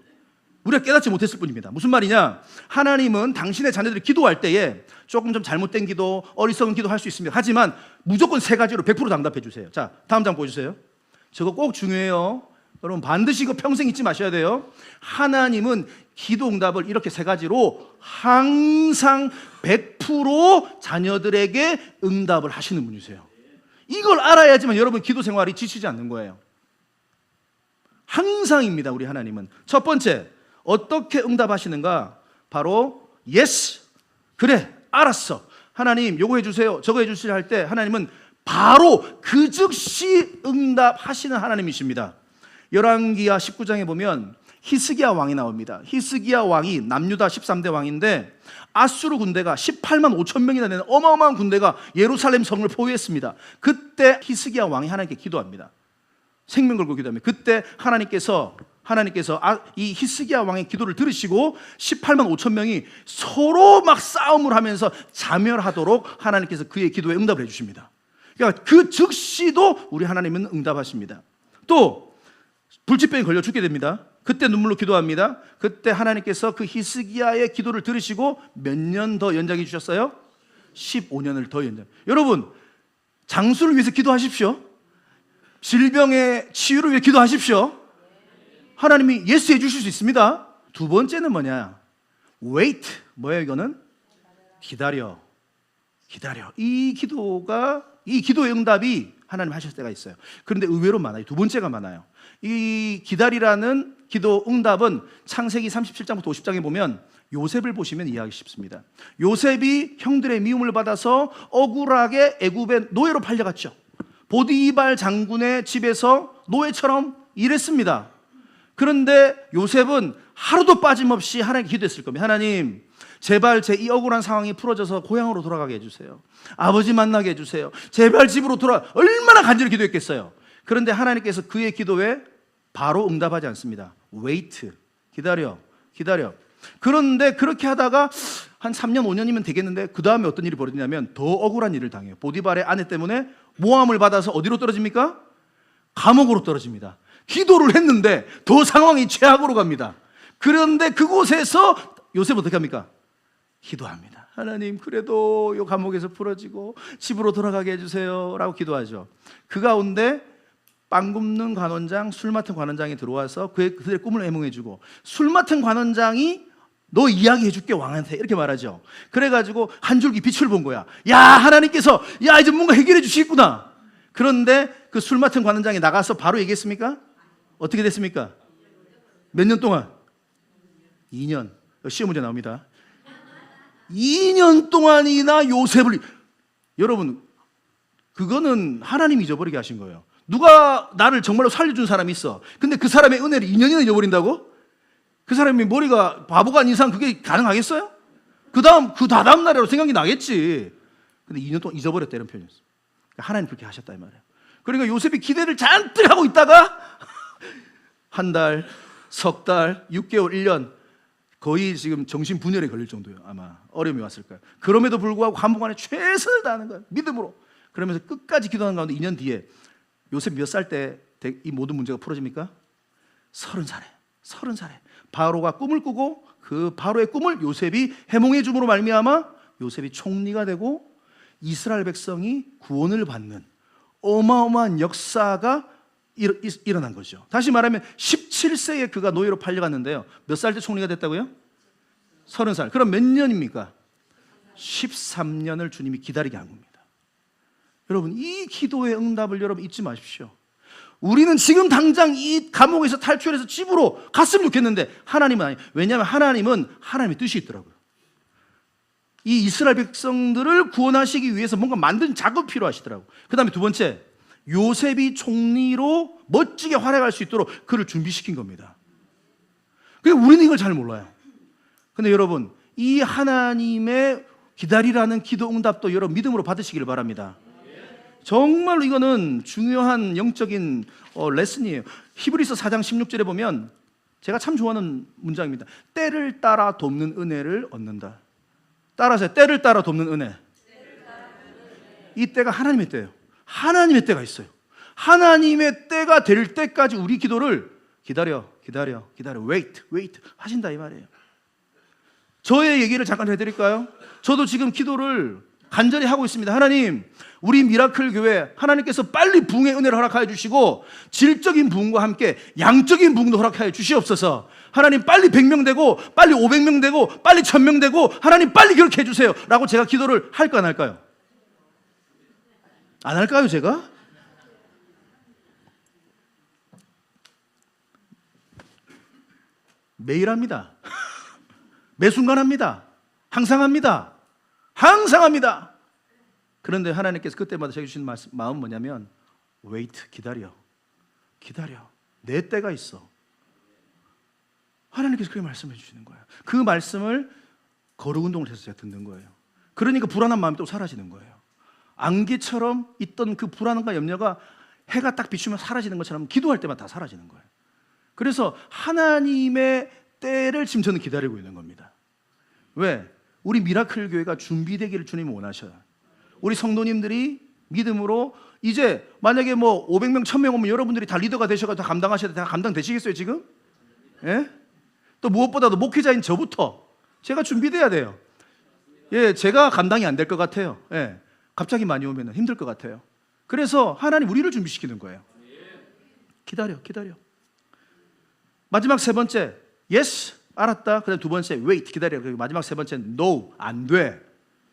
우리가 깨닫지 못했을 뿐입니다. 무슨 말이냐? 하나님은 당신의 자녀들이 기도할 때에 조금 좀 잘못된 기도, 어리석은 기도 할 수 있습니다. 하지만 무조건 세 가지로 100% 응답해 주세요. 자, 다음 장 보여주세요. 저거 꼭 중요해요. 여러분 반드시 이거 평생 잊지 마셔야 돼요. 하나님은 기도 응답을 이렇게 세 가지로 항상 100% 자녀들에게 응답을 하시는 분이세요. 이걸 알아야지만 여러분 기도 생활이 지치지 않는 거예요. 항상입니다. 우리 하나님은. 첫 번째, 어떻게 응답하시는가? 바로 yes, 그래, 알았어, 하나님 요거 해주세요, 저거 해주시려 할 때 하나님은 바로 그 즉시 응답하시는 하나님이십니다. 열왕기하 19장에 보면 히스기야 왕이 나옵니다. 히스기야 왕이 남유다 13대 왕인데 아수르 군대가 18만 5천 명이나 되는 어마어마한 군대가 예루살렘 성을 포위했습니다. 그때 히스기야 왕이 하나님께 기도합니다. 생명 걸고 기도합니다. 그때 하나님께서 이 히스기야 왕의 기도를 들으시고 18만 5천 명이 서로 막 싸움을 하면서 자멸하도록 하나님께서 그의 기도에 응답을 해주십니다. 그러니까 그 즉시도 우리 하나님은 응답하십니다. 또 불치병에 걸려 죽게 됩니다. 그때 눈물로 기도합니다. 그때 하나님께서 그 히스기야의 기도를 들으시고 몇 년 더 연장해 주셨어요? 15년을 더 연장. 여러분, 장수를 위해서 기도하십시오. 질병의 치유를 위해 기도하십시오. 하나님이 예스 해주실 수 있습니다. 두 번째는 뭐냐? wait. 뭐예요 이거는? 기다려. 이 기도의 응답이 하나님 하실 때가 있어요. 그런데 의외로 많아요. 두 번째가 많아요. 이 기다리라는 기도 응답은 창세기 37장부터 50장에 보면 요셉을 보시면 이해하기 쉽습니다. 요셉이 형들의 미움을 받아서 억울하게 애굽의 노예로 팔려갔죠. 보디발 장군의 집에서 노예처럼 일했습니다. 그런데 요셉은 하루도 빠짐없이 하나님께 기도했을 겁니다. 하나님, 제발 제 이 억울한 상황이 풀어져서 고향으로 돌아가게 해주세요. 아버지 만나게 해주세요. 제발 집으로 얼마나 간절히 기도했겠어요. 그런데 하나님께서 그의 기도에 바로 응답하지 않습니다. wait, 기다려. 그런데 그렇게 하다가 한 3년 5년이면 되겠는데 그 다음에 어떤 일이 벌어지냐면 더 억울한 일을 당해요. 보디발의 아내 때문에 모함을 받아서 어디로 떨어집니까? 감옥으로 떨어집니다. 기도를 했는데 더 상황이 최악으로 갑니다. 그런데 그곳에서 요셉 어떻게 합니까? 기도합니다. 하나님, 그래도 이 감옥에서 풀어지고 집으로 돌아가게 해주세요 라고 기도하죠. 그 가운데 빵 굽는 관원장, 술 맡은 관원장이 들어와서 그들의 꿈을 해몽해주고, 술 맡은 관원장이 너 이야기해줄게 왕한테 이렇게 말하죠. 그래가지고 한 줄기 빛을 본 거야. 야, 하나님께서 이제 뭔가 해결해 주시겠구나. 그런데 그 술 맡은 관원장이 나가서 바로 얘기했습니까? 어떻게 됐습니까? 몇 년 동안? 2년. 시험 문제 나옵니다. 2년 동안이나 요셉을, 여러분 그거는 하나님 잊어버리게 하신 거예요. 누가 나를 정말로 살려준 사람이 있어. 근데 그 사람의 은혜를 2년이나 잊어버린다고? 그 사람이 머리가 바보가 아닌 이상 그게 가능하겠어요? 그 다다음 날이라도 생각이 나겠지. 근데 2년 동안 잊어버렸다 이런 표현이었어요. 하나님 그렇게 하셨다 이 말이에요. 그러니까 요셉이 기대를 잔뜩 하고 있다가 한 달, 석 달, 6개월, 1년 거의 지금 정신분열에 걸릴 정도예요. 아마 어려움이 왔을 거예요. 그럼에도 불구하고 한복안에 최선을 다하는 거예요. 믿음으로. 그러면서 끝까지 기도하는 가운데 2년 뒤에 요셉 몇 살 때 이 모든 문제가 풀어집니까? 30살에. 30살에 바로가 꿈을 꾸고 그 바로의 꿈을 요셉이 해몽해 줌으로 말미암아 요셉이 총리가 되고 이스라엘 백성이 구원을 받는 어마어마한 역사가 일어난 거죠. 다시 말하면 17세에 그가 노예로 팔려갔는데요. 몇 살 때 총리가 됐다고요? 30살. 그럼 몇 년입니까? 13년을 주님이 기다리게 한 겁니다. 여러분 이 기도의 응답을 여러분 잊지 마십시오. 우리는 지금 당장 이 감옥에서 탈출해서 집으로 갔으면 좋겠는데 하나님은 아니에요. 왜냐하면 하나님은 하나님의 뜻이 있더라고요. 이 이스라엘 백성들을 구원하시기 위해서 뭔가 만든 작업이 필요하시더라고요. 그 다음에 두 번째, 요셉이 총리로 멋지게 활약할 수 있도록 그를 준비시킨 겁니다. 그러니까 우리는 이걸 잘 몰라요. 근데 여러분 이 하나님의 기다리라는 기도 응답도 여러분 믿음으로 받으시기를 바랍니다. 정말로 이거는 중요한 영적인 레슨이에요. 히브리서 4장 16절에 보면 제가 참 좋아하는 문장입니다. 때를 따라 돕는 은혜를 얻는다. 따라서 때를 따라 돕는 은혜. 이 때가 하나님의 때예요. 하나님의 때가 있어요. 하나님의 때가 될 때까지 우리 기도를 기다려 wait 하신다 이 말이에요. 저의 얘기를 잠깐 해드릴까요? 저도 지금 기도를 간절히 하고 있습니다. 하나님, 우리 미라클 교회 하나님께서 빨리 부흥의 은혜를 허락하여 주시고 질적인 부흥과 함께 양적인 부흥도 허락하여 주시옵소서. 하나님 빨리 100명 되고 빨리 500명 되고 빨리 1000명 되고 하나님 빨리 그렇게 해주세요 라고 제가 기도를 할까 안 할까요? 안 할까요 제가? 매일 합니다. 매 순간 합니다. 항상 합니다. 그런데 하나님께서 그때마다 제게 주시는 마음은 뭐냐면 wait, 기다려. 내 때가 있어. 하나님께서 그렇게 말씀해 주시는 거예요. 그 말씀을 거룩 운동을 해서 제가 듣는 거예요. 그러니까 불안한 마음이 또 사라지는 거예요. 안개처럼 있던 그 불안과 염려가 해가 딱 비추면 사라지는 것처럼 기도할 때마다 다 사라지는 거예요. 그래서 하나님의 때를 지금 저는 기다리고 있는 겁니다. 왜? 우리 미라클 교회가 준비되기를 주님이 원하셔요. 우리 성도님들이 믿음으로 이제 만약에 뭐 500명, 1000명 오면 여러분들이 다 리더가 되셔서 다 감당하셔야 돼. 다 감당되시겠어요 지금? 예? 또 무엇보다도 목회자인 저부터 제가 준비돼야 돼요. 예, 제가 감당이 안 될 것 같아요. 예, 갑자기 많이 오면 힘들 것 같아요. 그래서 하나님 우리를 준비시키는 거예요. 기다려. 마지막 세 번째, yes, 알았다. 그다음 두 번째, wait, 기다려. 그리고 마지막 세 번째, no, 안 돼.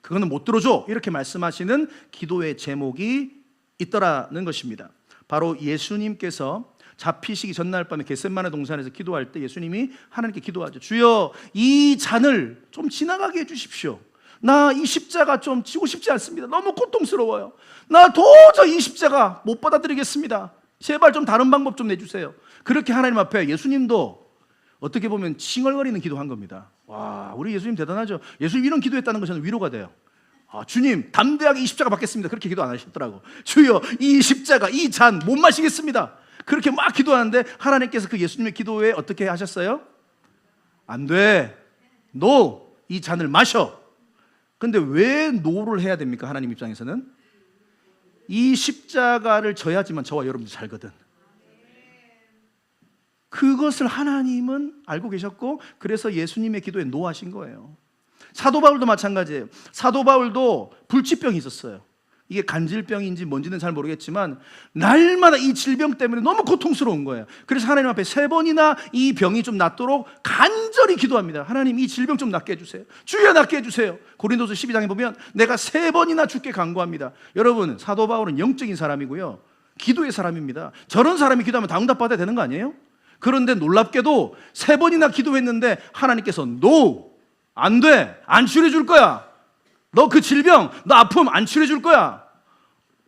그거는 못 들어줘. 이렇게 말씀하시는 기도의 제목이 있더라는 것입니다. 바로 예수님께서 잡히시기 전날 밤에 겟셋마네 동산에서 기도할 때 예수님이 하나님께 기도하죠. 주여, 이 잔을 좀 지나가게 해주십시오. 나 이 십자가 좀 지고 싶지 않습니다. 너무 고통스러워요. 나 도저히 이 십자가 못 받아들이겠습니다. 제발 좀 다른 방법 좀 내주세요. 그렇게 하나님 앞에 예수님도 어떻게 보면 칭얼거리는 기도한 겁니다. 와, 우리 예수님 대단하죠. 예수님 이런 기도했다는 것은 저는 위로가 돼요. 주님 담대하게 이 십자가 받겠습니다. 그렇게 기도 안 하셨더라고. 주여, 이 십자가, 이 잔 못 마시겠습니다. 그렇게 막 기도하는데 하나님께서 그 예수님의 기도에 어떻게 하셨어요? 안 돼. 노, 이 잔을 마셔. 근데 왜 노를 해야 됩니까? 하나님 입장에서는 이 십자가를 져야지만 저와 여러분도 살거든. 그것을 하나님은 알고 계셨고 그래서 예수님의 기도에 노하신 거예요. 사도 바울도 마찬가지예요. 사도 바울도 불치병이 있었어요. 이게 간질병인지 뭔지는 잘 모르겠지만 날마다 이 질병 때문에 너무 고통스러운 거예요. 그래서 하나님 앞에 3번이나 이 병이 좀 낫도록 간절히 기도합니다. 하나님, 이 질병 좀 낫게 해주세요. 주여, 낫게 해주세요. 고린도서 12장에 보면 내가 3번이나 주께 간구합니다. 여러분, 사도 바울은 영적인 사람이고요, 기도의 사람입니다. 저런 사람이 기도하면 다 응답받아야 되는 거 아니에요? 그런데 놀랍게도 3번이나 기도했는데 하나님께서 NO, 안 돼, 안 치료해 줄 거야. 너 그 질병, 너 아픔 안 치료해 줄 거야.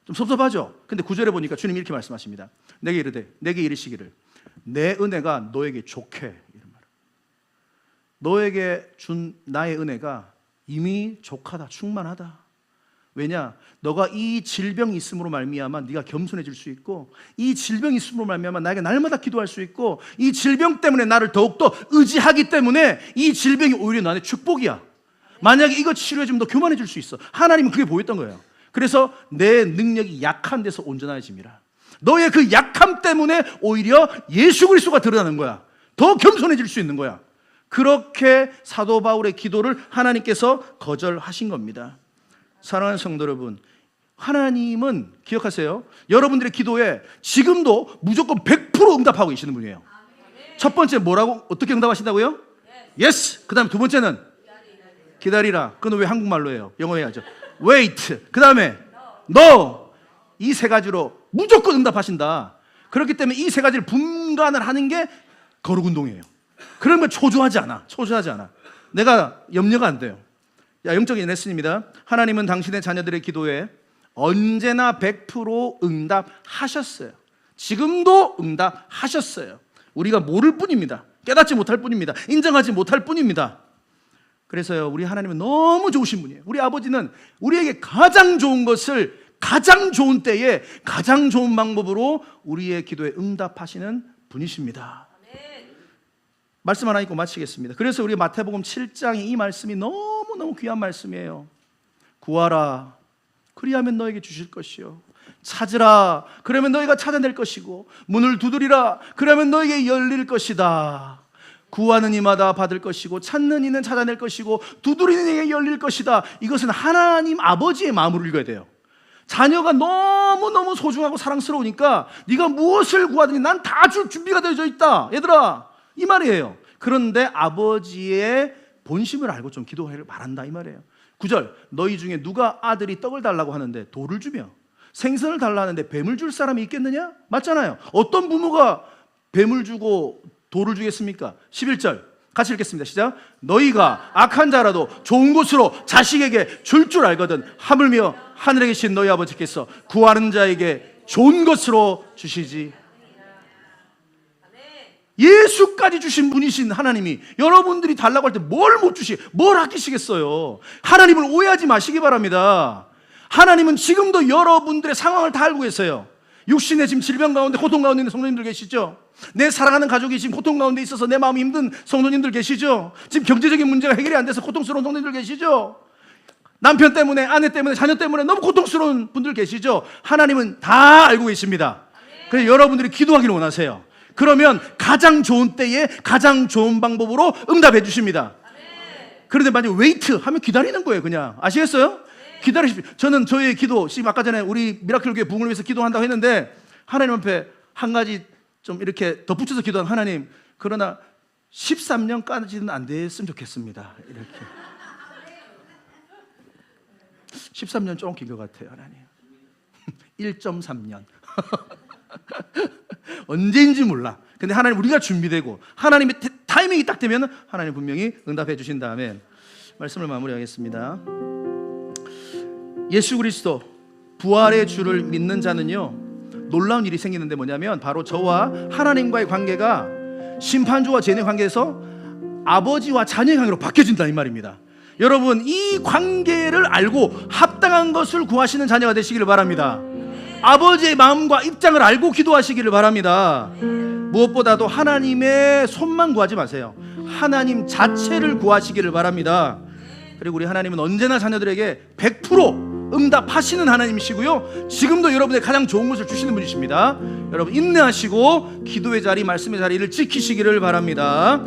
좀 섭섭하죠? 근데 9절에 보니까 주님이 이렇게 말씀하십니다. 내게 이르되, 내게 이르시기를 내 은혜가 너에게 좋게, 이런 말. 너에게 준 나의 은혜가 이미 족하다, 충만하다. 왜냐? 너가 이 질병이 있음으로 말미암아 네가 겸손해질 수 있고, 이 질병이 있음으로 말미암아 나에게 날마다 기도할 수 있고, 이 질병 때문에 나를 더욱더 의지하기 때문에 이 질병이 오히려 나한테 축복이야. 만약에 이거 치료해주면 너 교만해질 수 있어. 하나님은 그게 보였던 거예요. 그래서 내 능력이 약한 데서 온전해짐이라. 너의 그 약함 때문에 오히려 예수 그리스도가 드러나는 거야. 더 겸손해질 수 있는 거야. 그렇게 사도 바울의 기도를 하나님께서 거절하신 겁니다. 사랑하는 성도 여러분, 하나님은 기억하세요. 여러분들의 기도에 지금도 무조건 100% 응답하고 계시는 분이에요. 첫 번째 뭐라고, 어떻게 응답하신다고요? Yes. 그 다음에 두 번째는 기다리라. 그건 왜 한국말로 해요? 영어 해야죠. Wait. 그 다음에 No. 이 3가지로 무조건 응답하신다. 그렇기 때문에 이 3가지를 분간을 하는 게 거룩 운동이에요. 그러면 초조하지 않아. 내가 염려가 안 돼요. 영적인 레슨입니다. 하나님은 당신의 자녀들의 기도에 언제나 100% 응답하셨어요. 지금도 응답하셨어요. 우리가 모를 뿐입니다. 깨닫지 못할 뿐입니다. 인정하지 못할 뿐입니다. 그래서요, 우리 하나님은 너무 좋으신 분이에요. 우리 아버지는 우리에게 가장 좋은 것을 가장 좋은 때에 가장 좋은 방법으로 우리의 기도에 응답하시는 분이십니다. 말씀 하나 읽고 마치겠습니다. 그래서 우리 마태복음 7장의 이 말씀이 너무너무 귀한 말씀이에요. 구하라, 그리하면 너에게 주실 것이요. 찾으라, 그러면 너희가 찾아낼 것이고, 문을 두드리라, 그러면 너에게 열릴 것이다. 구하는 이마다 받을 것이고, 찾는 이는 찾아낼 것이고, 두드리는 이에게 열릴 것이다. 이것은 하나님 아버지의 마음으로 읽어야 돼요. 자녀가 너무너무 소중하고 사랑스러우니까 네가 무엇을 구하든지 난 다 줄 준비가 되어져 있다, 얘들아, 이 말이에요. 그런데 아버지의 본심을 알고 좀 기도하기를 바란다, 이 말이에요. 9절, 너희 중에 누가 아들이 떡을 달라고 하는데 돌을 주며 생선을 달라 하는데 뱀을 줄 사람이 있겠느냐? 맞잖아요. 어떤 부모가 뱀을 주고 돌을 주겠습니까? 11절 같이 읽겠습니다. 시작. 너희가 악한 자라도 좋은 것으로 자식에게 줄 줄 알거든 하물며 하늘에 계신 너희 아버지께서 구하는 자에게 좋은 것으로 주시지. 예수까지 주신 분이신 하나님이 여러분들이 달라고 할 때 뭘 못 뭘 아끼시겠어요? 하나님을 오해하지 마시기 바랍니다. 하나님은 지금도 여러분들의 상황을 다 알고 계세요. 육신의 지금 질병 가운데 고통 가운데 있는 성도님들 계시죠? 내 사랑하는 가족이 지금 고통 가운데 있어서 내 마음이 힘든 성도님들 계시죠? 지금 경제적인 문제가 해결이 안 돼서 고통스러운 성도님들 계시죠? 남편 때문에, 아내 때문에, 자녀 때문에 너무 고통스러운 분들 계시죠? 하나님은 다 알고 계십니다. 그래서 여러분들이 기도하기를 원하세요. 그러면 가장 좋은 때에 가장 좋은 방법으로 응답해 주십니다. 그런데 만약에 웨이트 하면 기다리는 거예요. 그냥 아시겠어요? 기다리십시오. 저는 저의 기도, 지금 아까 전에 우리 미라클 교회 부흥을 위해서 기도한다고 했는데 하나님 앞에 한 가지 좀 이렇게 덧붙여서 기도한, 하나님, 그러나 13년까지는 안 됐으면 좋겠습니다. 이렇게 13년 조금 긴 것 같아요, 하나님. 1.3년 언제인지 몰라. 근데 하나님, 우리가 준비되고 하나님의 타이밍이 딱 되면 하나님 분명히 응답해 주신 다음에 말씀을 마무리하겠습니다. 예수 그리스도 부활의 주를 믿는 자는요, 놀라운 일이 생기는데 뭐냐면 바로 저와 하나님과의 관계가 심판주와 죄인의 관계에서 아버지와 자녀의 관계로 바뀌어진다, 이 말입니다. 여러분, 이 관계를 알고 합당한 것을 구하시는 자녀가 되시기를 바랍니다. 아버지의 마음과 입장을 알고 기도하시기를 바랍니다. 무엇보다도 하나님의 손만 구하지 마세요. 하나님 자체를 구하시기를 바랍니다. 그리고 우리 하나님은 언제나 자녀들에게 100% 응답하시는 하나님이시고요, 지금도 여러분의 가장 좋은 것을 주시는 분이십니다. 여러분, 인내하시고 기도의 자리, 말씀의 자리를 지키시기를 바랍니다.